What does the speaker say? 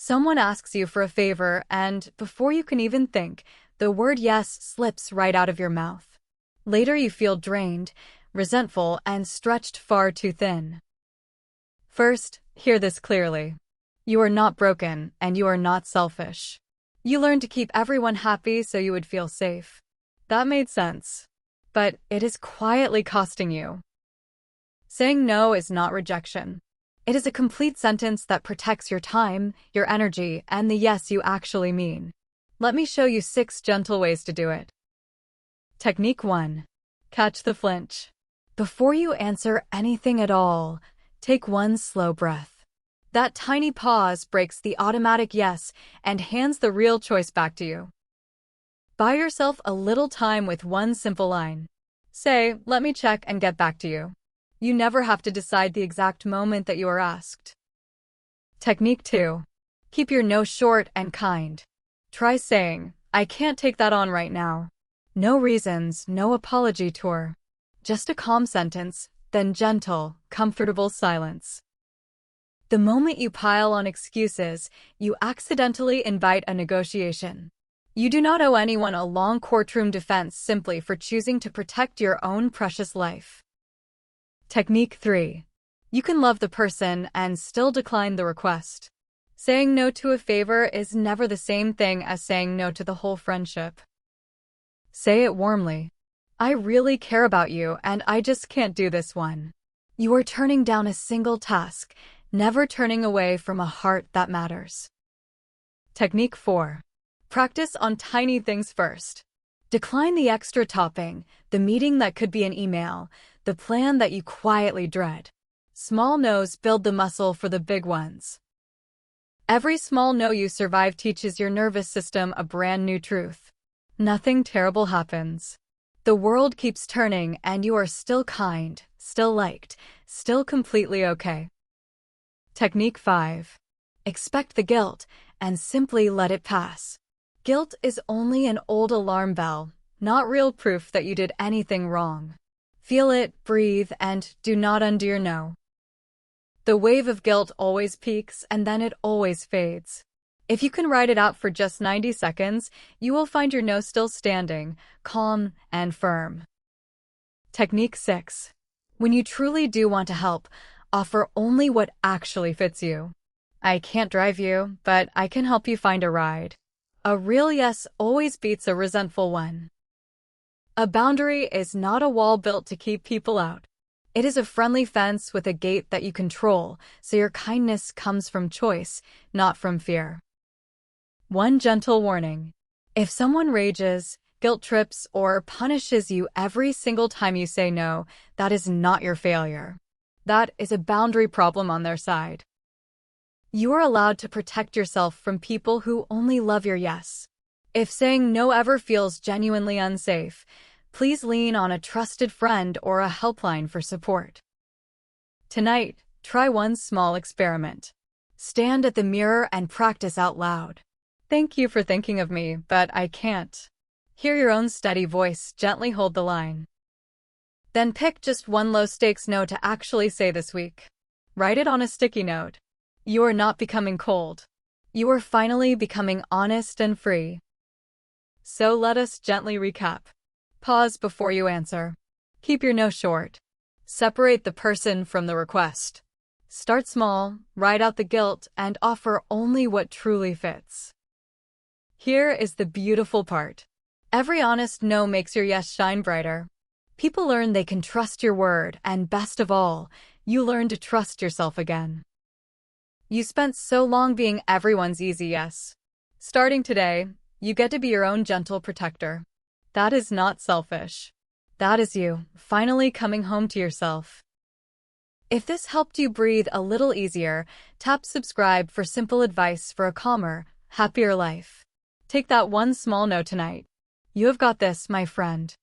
Someone asks you for a favor, and before you can even think, the word yes slips right out of your mouth. Later you feel drained, resentful, and stretched far too thin. First, hear this clearly. You are not broken, and you are not selfish. You learned to keep everyone happy so you would feel safe. That made sense. But it is quietly costing you. Saying no is not rejection. It is a complete sentence that protects your time, your energy, and the yes you actually mean. Let me show you 6 gentle ways to do it. Technique 1. Catch the flinch. Before you answer anything at all, take one slow breath. That tiny pause breaks the automatic yes and hands the real choice back to you. Buy yourself a little time with one simple line. Say, "Let me check and get back to you." You never have to decide the exact moment that you are asked. Technique 2. Keep your no short and kind. Try saying, "I can't take that on right now." No reasons, no apology tour. Just a calm sentence, then gentle, comfortable silence. The moment you pile on excuses, you accidentally invite a negotiation. You do not owe anyone a long courtroom defense simply for choosing to protect your own precious life. Technique 3. You can love the person and still decline the request. Saying no to a favor is never the same thing as saying no to the whole friendship. Say it warmly. "I really care about you and I just can't do this one." You are turning down a single task, never turning away from a heart that matters. Technique 4. Practice on tiny things first. Decline the extra topping, the meeting that could be an email, the plan that you quietly dread. Small no's build the muscle for the big ones. Every small no you survive teaches your nervous system a brand new truth. Nothing terrible happens. The world keeps turning and you are still kind, still liked, still completely okay. Technique 5. Expect the guilt and simply let it pass. Guilt is only an old alarm bell, not real proof that you did anything wrong. Feel it, breathe, and do not undo your no. The wave of guilt always peaks and then it always fades. If you can ride it out for just 90 seconds, you will find your no still standing, calm and firm. Technique 6. When you truly do want to help, offer only what actually fits you. "I can't drive you, but I can help you find a ride." A real yes always beats a resentful one. A boundary is not a wall built to keep people out. It is a friendly fence with a gate that you control, so your kindness comes from choice, not from fear. One gentle warning. If someone rages, guilt trips, or punishes you every single time you say no, that is not your failure. That is a boundary problem on their side. You are allowed to protect yourself from people who only love your yes. If saying no ever feels genuinely unsafe, please lean on a trusted friend or a helpline for support. Tonight, try one small experiment. Stand at the mirror and practice out loud. "Thank you for thinking of me, but I can't." Hear your own steady voice gently hold the line. Then pick just one low-stakes no to actually say this week. Write it on a sticky note. You are not becoming cold. You are finally becoming honest and free. So let us gently recap. Pause before you answer. Keep your no short. Separate the person from the request. Start small, ride out the guilt, and offer only what truly fits. Here is the beautiful part. Every honest no makes your yes shine brighter. People learn they can trust your word, and best of all, you learn to trust yourself again. You spent so long being everyone's easy yes. Starting today, you get to be your own gentle protector. That is not selfish. That is you, finally coming home to yourself. If this helped you breathe a little easier, tap subscribe for simple advice for a calmer, happier life. Take that one small no tonight. You have got this, my friend.